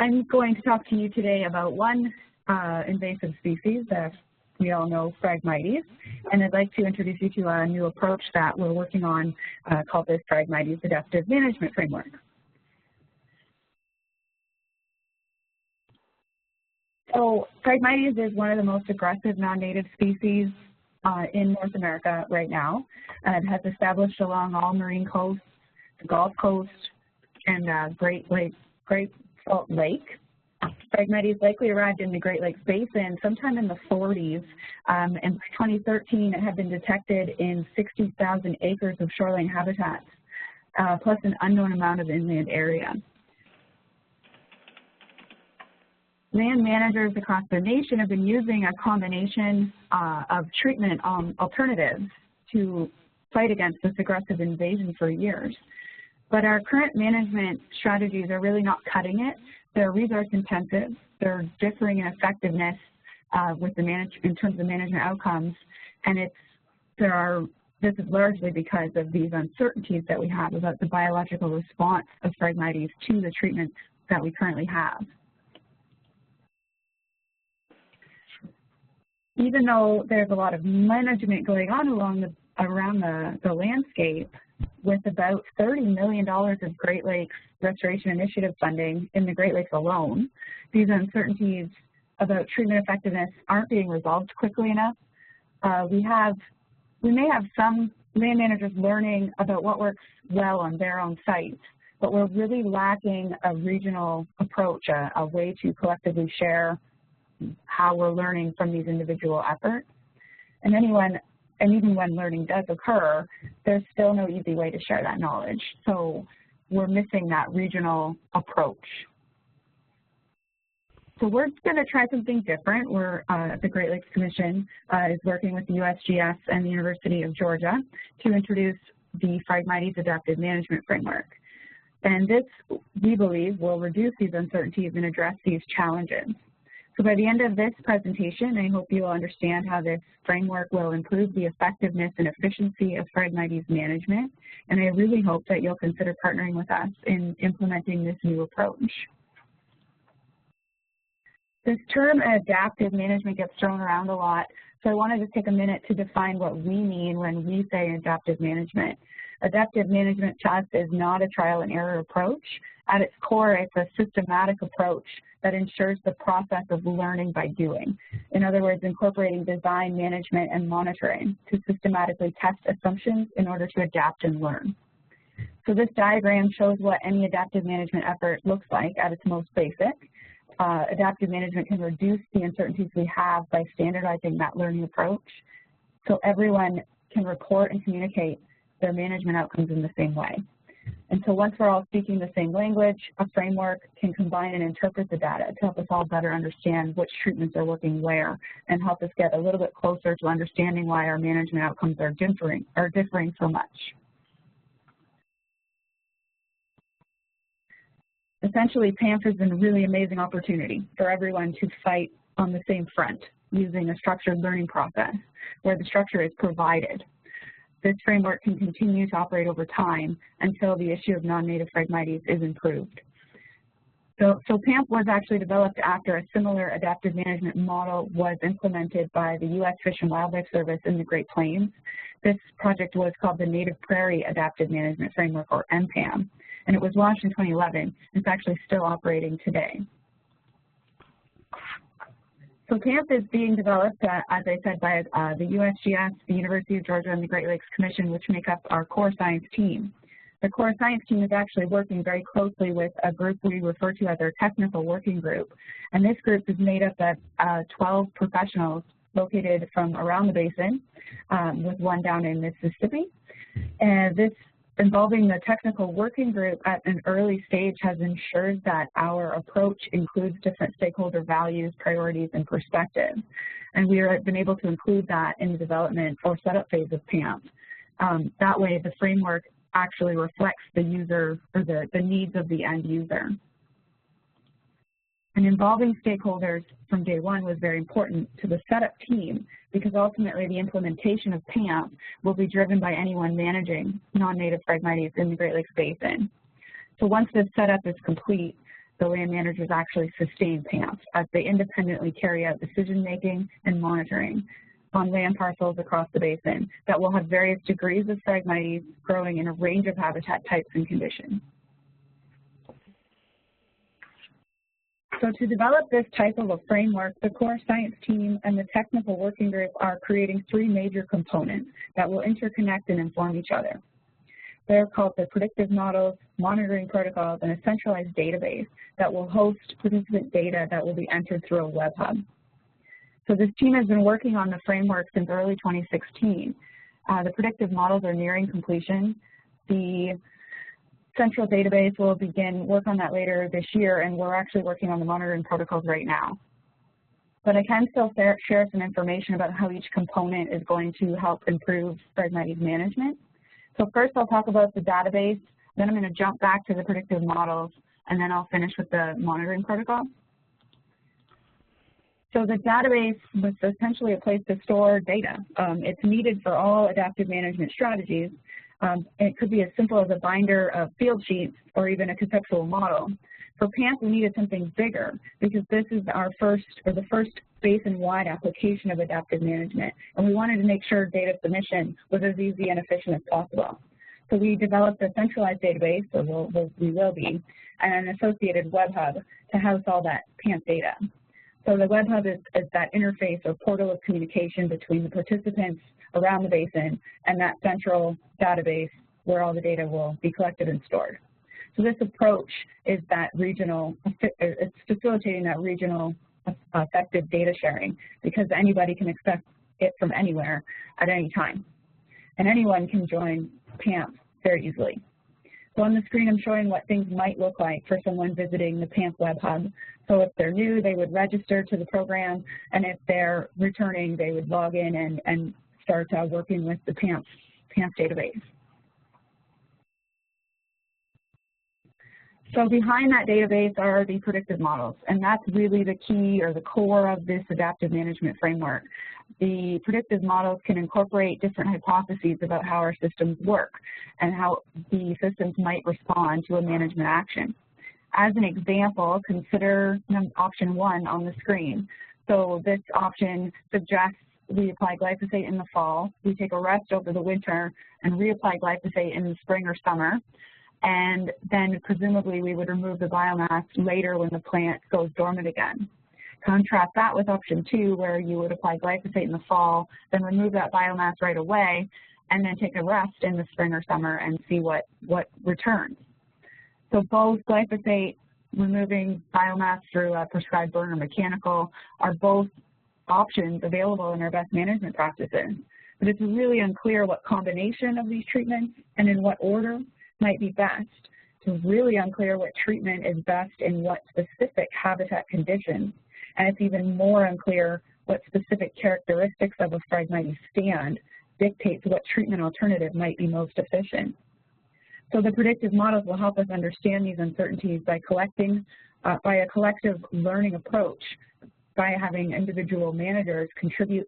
I'm going to talk to you today about one invasive species that we all know, Phragmites, and I'd like to introduce you to a new approach that we're working on called the Phragmites Adaptive Management Framework. So Phragmites is one of the most aggressive non-native species in North America right now. It has established along all marine coasts, the Gulf Coast, and Great Salt Lake. Phragmites likely arrived in the Great Lakes Basin sometime in the 40s, and by 2013 it had been detected in 60,000 acres of shoreline habitats, plus an unknown amount of inland area. Land managers across the nation have been using a combination of treatment alternatives to fight against this aggressive invasion for years. But our current management strategies are really not cutting it. They're resource intensive. They're differing in effectiveness in terms of management outcomes, and this is largely because of these uncertainties that we have about the biological response of Phragmites to the treatments that we currently have. Even though there's a lot of management going on around the landscape, with about $30 million of Great Lakes Restoration Initiative funding in the Great Lakes alone, these uncertainties about treatment effectiveness aren't being resolved quickly enough. We may have some land managers learning about what works well on their own sites, but we're really lacking a regional approach, a way to collectively share how we're learning from these individual efforts. And even when learning does occur, there's still no easy way to share that knowledge. So we're missing that regional approach. So we're going to try something different. The Great Lakes Commission is working with the USGS and the University of Georgia to introduce the Phragmites Adaptive Management Framework. And this, we believe, will reduce these uncertainties and address these challenges. So by the end of this presentation, I hope you will understand how this framework will improve the effectiveness and efficiency of Phragmites management, and I really hope that you'll consider partnering with us in implementing this new approach. This term adaptive management gets thrown around a lot, so I want to just take a minute to define what we mean when we say adaptive management. Adaptive management to us is not a trial and error approach. At its core, it's a systematic approach that ensures the process of learning by doing. In other words, incorporating design, management, and monitoring to systematically test assumptions in order to adapt and learn. So this diagram shows what any adaptive management effort looks like at its most basic. Adaptive management can reduce the uncertainties we have by standardizing that learning approach, so everyone can report and communicate their management outcomes in the same way. And so once we're all speaking the same language, a framework can combine and interpret the data to help us all better understand which treatments are working where and help us get a little bit closer to understanding why our management outcomes are differing so much. Essentially, PAMF is a really amazing opportunity for everyone to fight on the same front using a structured learning process where the structure is provided. This framework can continue to operate over time until the issue of non-native Phragmites is improved. So PAMF was actually developed after a similar adaptive management model was implemented by the U.S. Fish and Wildlife Service in the Great Plains. This project was called the Native Prairie Adaptive Management Framework, or NPAM, and it was launched in 2011. It's actually still operating today. So PAMF is being developed, as I said, by the USGS, the University of Georgia, and the Great Lakes Commission, which make up our core science team. The core science team is actually working very closely with a group we refer to as our technical working group. And this group is made up of 12 professionals located from around the basin, with one down in Mississippi. And this involving the technical working group at an early stage has ensured that our approach includes different stakeholder values, priorities, and perspectives. And we have been able to include that in the development or setup phase of PAMF. That way, the framework actually reflects the user or the needs of the end user. And involving stakeholders from day one was very important to the setup team because ultimately the implementation of PAMF will be driven by anyone managing non-native Phragmites in the Great Lakes Basin. So once this setup is complete, the land managers actually sustain PAMF as they independently carry out decision-making and monitoring on land parcels across the basin that will have various degrees of Phragmites growing in a range of habitat types and conditions. So to develop this type of a framework, the core science team and the technical working group are creating 3 major components that will interconnect and inform each other. They're called the predictive models, monitoring protocols, and a centralized database that will host participant data that will be entered through a web hub. So this team has been working on the framework since early 2016. The predictive models are nearing completion. The central database will begin work on that later this year, and we're actually working on the monitoring protocols right now. But I can still share some information about how each component is going to help improve Phragmites management. So first I'll talk about the database, then I'm going to jump back to the predictive models, and then I'll finish with the monitoring protocol. So the database was essentially a place to store data. It's needed for all adaptive management strategies. It could be as simple as a binder of field sheets or even a conceptual model. For PAMF, we needed something bigger because this is our first basin-wide application of adaptive management, and we wanted to make sure data submission was as easy and efficient as possible. So we developed a centralized database, or we will be, and an associated web hub to house all that PAMF data. So the web hub is that interface or portal of communication between the participants around the basin and that central database where all the data will be collected and stored. So this approach is that regional, it's facilitating that regional effective data sharing because anybody can access it from anywhere at any time. And anyone can join PAMF very easily. So on the screen I'm showing what things might look like for someone visiting the PAMF web hub. So if they're new, they would register to the program, and if they're returning, they would log in and start working with the PAMF database. So behind that database are the predictive models, and that's really the key or the core of this adaptive management framework. The predictive models can incorporate different hypotheses about how our systems work and how the systems might respond to a management action. As an example, consider option 1 on the screen. So this option suggests we apply glyphosate in the fall, we take a rest over the winter, and reapply glyphosate in the spring or summer. And then presumably we would remove the biomass later when the plant goes dormant again. Contrast that with option 2, where you would apply glyphosate in the fall, then remove that biomass right away, and then take a rest in the spring or summer and see what returns. So both glyphosate, removing biomass through a prescribed burn or mechanical, are both options available in our best management practices. But it's really unclear what combination of these treatments and in what order might be best. It's really unclear what treatment is best in what specific habitat conditions, and it's even more unclear what specific characteristics of a Phragmites stand dictates what treatment alternative might be most efficient. So the predictive models will help us understand these uncertainties by by a collective learning approach, by having individual managers contribute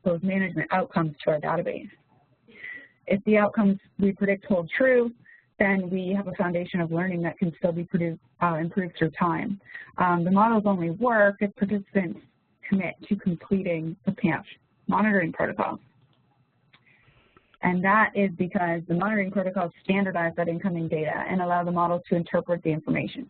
those management outcomes to our database. If the outcomes we predict hold true, then we have a foundation of learning that can still be improved through time. The models only work if participants commit to completing the PAMF monitoring protocol. And that is because the monitoring protocols standardize that incoming data and allow the models to interpret the information.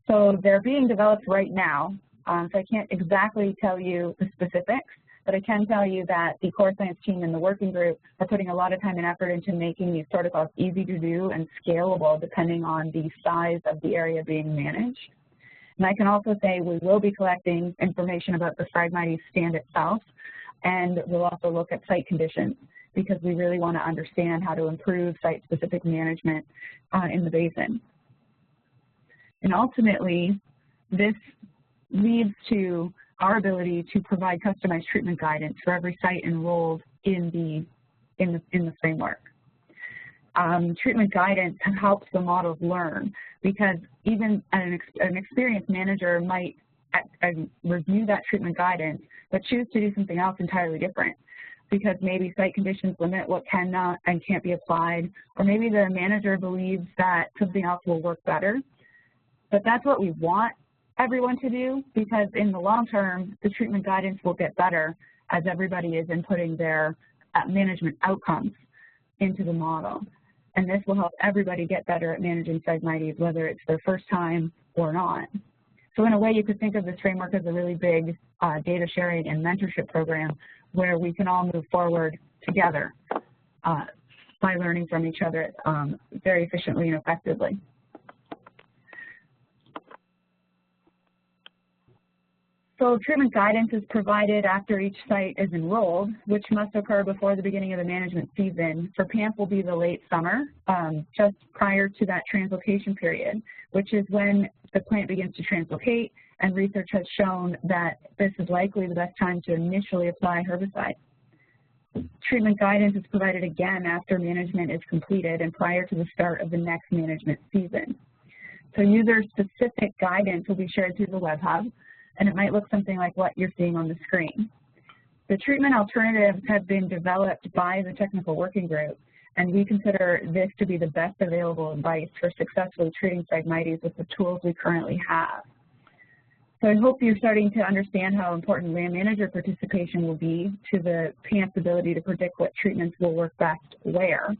So they're being developed right now, so I can't exactly tell you the specifics, but I can tell you that the core science team and the working group are putting a lot of time and effort into making these protocols easy to do and scalable depending on the size of the area being managed. And I can also say we will be collecting information about the Phragmites stand itself, and we'll also look at site conditions because we really want to understand how to improve site-specific management in the basin. And ultimately, this leads to our ability to provide customized treatment guidance for every site enrolled in the framework. Treatment guidance helps the models learn because even an experienced manager might review that treatment guidance but choose to do something else entirely different because maybe site conditions limit what cannot and can't be applied, or maybe the manager believes that something else will work better. But that's what we want everyone to do, because in the long term, the treatment guidance will get better as everybody is inputting their management outcomes into the model. And this will help everybody get better at managing Phragmites, whether it's their first time or not. So in a way, you could think of this framework as a really big data sharing and mentorship program where we can all move forward together by learning from each other very efficiently and effectively. So treatment guidance is provided after each site is enrolled, which must occur before the beginning of the management season. For PAMF will be the late summer, just prior to that translocation period, which is when the plant begins to translocate, and research has shown that this is likely the best time to initially apply herbicide. Treatment guidance is provided again after management is completed and prior to the start of the next management season. So user-specific guidance will be shared through the Web Hub, and it might look something like what you're seeing on the screen. The treatment alternatives have been developed by the technical working group, and we consider this to be the best available advice for successfully treating Phragmites with the tools we currently have. So I hope you're starting to understand how important land manager participation will be to the PAMF's ability to predict what treatments will work best where.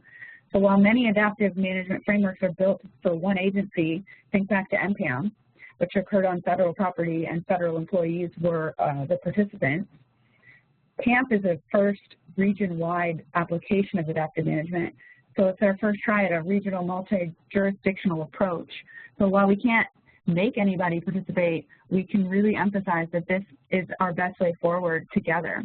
So while many adaptive management frameworks are built for one agency, think back to MPAM, which occurred on federal property and federal employees were the participants. PAMF is a first region-wide application of adaptive management, so it's our first try at a regional multi-jurisdictional approach. So while we can't make anybody participate, we can really emphasize that this is our best way forward together.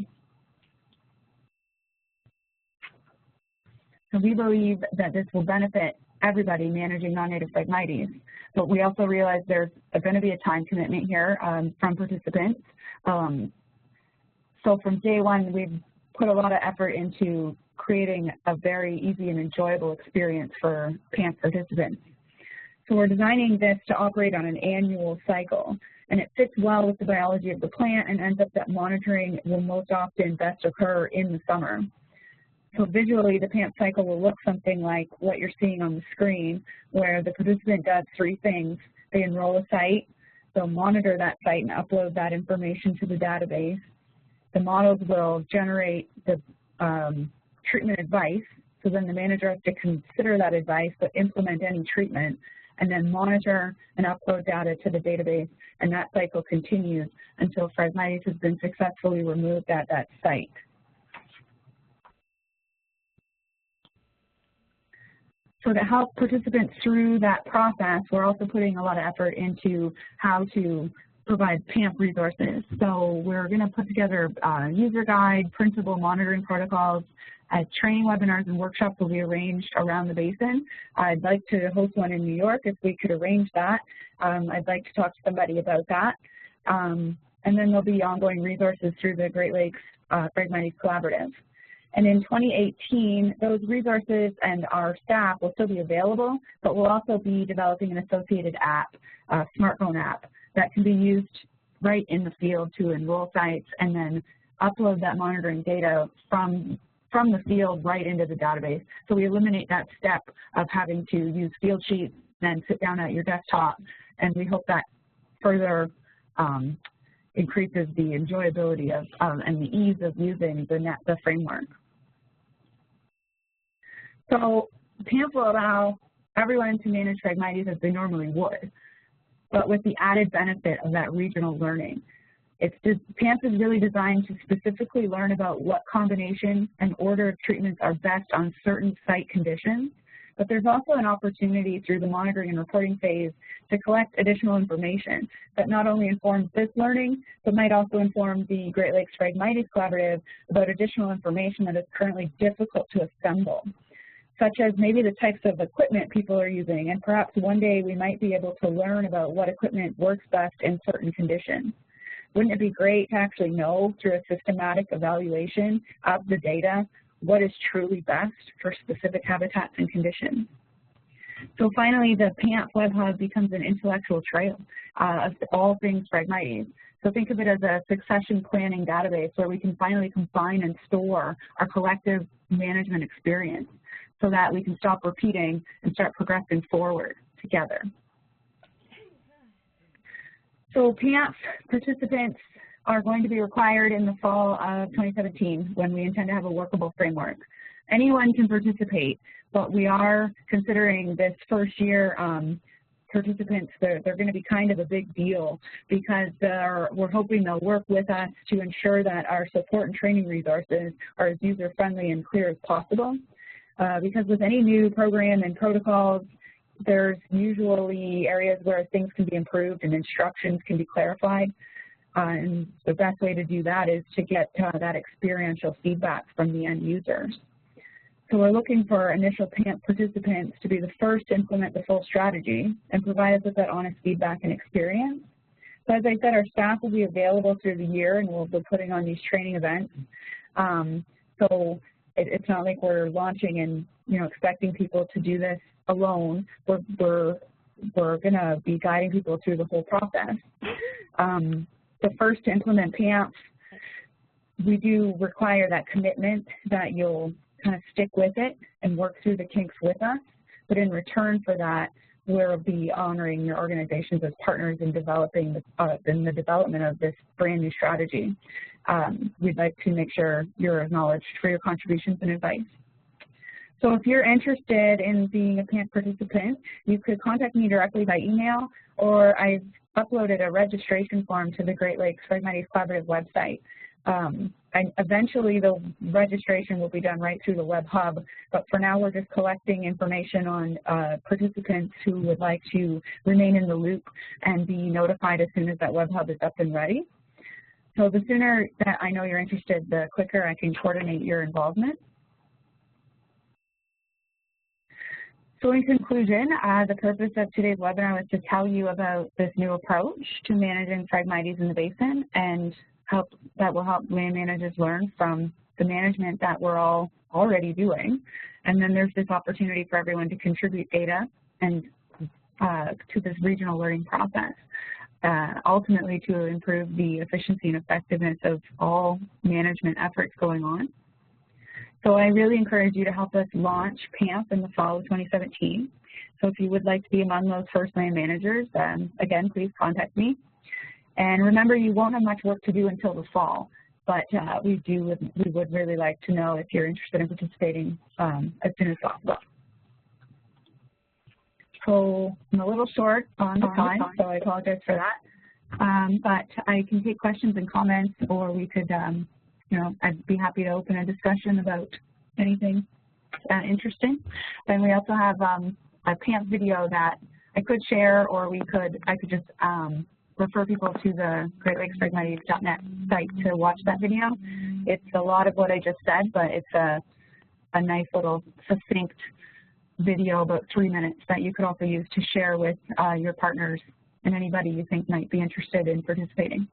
So we believe that this will benefit everybody managing non-native Phragmites, but we also realize there's going to be a time commitment here from participants. So from day one, we've put a lot of effort into creating a very easy and enjoyable experience for PAMF participants. So we're designing this to operate on an annual cycle, and it fits well with the biology of the plant and ends up that monitoring will most often best occur in the summer. So visually, the PAMF cycle will look something like what you're seeing on the screen, where the participant does three things. They enroll a site, they'll monitor that site and upload that information to the database. The models will generate the treatment advice, so then the manager has to consider that advice but implement any treatment, and then monitor and upload data to the database, and that cycle continues until Phragmites has been successfully removed at that site. So to help participants through that process, we're also putting a lot of effort into how to provide PAMF resources. So we're going to put together a user guide, principal monitoring protocols. Training webinars and workshops will be arranged around the basin. I'd like to host one in New York if we could arrange that. I'd like to talk to somebody about that. And then there'll be ongoing resources through the Great Lakes Phragmites Collaborative. And in 2018, those resources and our staff will still be available, but we'll also be developing an associated app, a smartphone app, that can be used right in the field to enroll sites and then upload that monitoring data from the field right into the database. So we eliminate that step of having to use field sheets, then sit down at your desktop, and we hope that further increases the enjoyability of and the ease of using the framework. So PAMF will allow everyone to manage Phragmites as they normally would, but with the added benefit of that regional learning. PAMF is really designed to specifically learn about what combination and order of treatments are best on certain site conditions, but there's also an opportunity through the monitoring and reporting phase to collect additional information that not only informs this learning, but might also inform the Great Lakes Phragmites Collaborative about additional information that is currently difficult to assemble, such as maybe the types of equipment people are using, and perhaps one day we might be able to learn about what equipment works best in certain conditions. Wouldn't it be great to actually know through a systematic evaluation of the data what is truly best for specific habitats and conditions? So finally, the PAMF Web Hub becomes an intellectual trail of all things Phragmites. So think of it as a succession planning database where we can finally combine and store our collective management experience so that we can stop repeating and start progressing forward together. So PAMF participants are going to be required in the fall of 2017 when we intend to have a workable framework. Anyone can participate, but we are considering this first year participants, they're going to be kind of a big deal because we're hoping they'll work with us to ensure that our support and training resources are as user-friendly and clear as possible. Because with any new program and protocols, there's usually areas where things can be improved and instructions can be clarified. And the best way to do that is to get that experiential feedback from the end users. So we're looking for initial PAMF participants to be the first to implement the full strategy and provide us with that honest feedback and experience. So as I said, our staff will be available through the year and we'll be putting on these training events. So it's not like we're launching and expecting people to do this alone. We're going to be guiding people through the whole process. The first to implement PAMF, we do require that commitment that you'll kind of stick with it and work through the kinks with us. But in return for that, we'll be honoring your organizations as partners in developing in the development of this brand new strategy. We'd like to make sure you're acknowledged for your contributions and advice. So if you're interested in being a PAMF participant, you could contact me directly by email, or I've uploaded a registration form to the Great Lakes Phragmites Collaborative website. Eventually the registration will be done right through the web hub, but for now we're just collecting information on participants who would like to remain in the loop and be notified as soon as that web hub is up and ready. So the sooner that I know you're interested, the quicker I can coordinate your involvement. So in conclusion, the purpose of today's webinar was to tell you about this new approach to managing Phragmites in the basin and that will help land managers learn from the management that we're all already doing. And then there's this opportunity for everyone to contribute data and to this regional learning process, ultimately to improve the efficiency and effectiveness of all management efforts going on. So I really encourage you to help us launch PAMF in the fall of 2017. So if you would like to be among those first land managers, again, please contact me. And remember, you won't have much work to do until the fall, but we would really like to know if you're interested in participating as soon as possible. So I'm a little short on the time, so I apologize for that. But I can take questions and comments, or we could, I'd be happy to open a discussion about anything interesting. Then we also have a PAMF video that I could share, or I could just refer people to the GreatLakesPhragmites.net site to watch that video. It's a lot of what I just said, but it's a nice little succinct video, about 3 minutes, that you could also use to share with your partners and anybody you think might be interested in participating.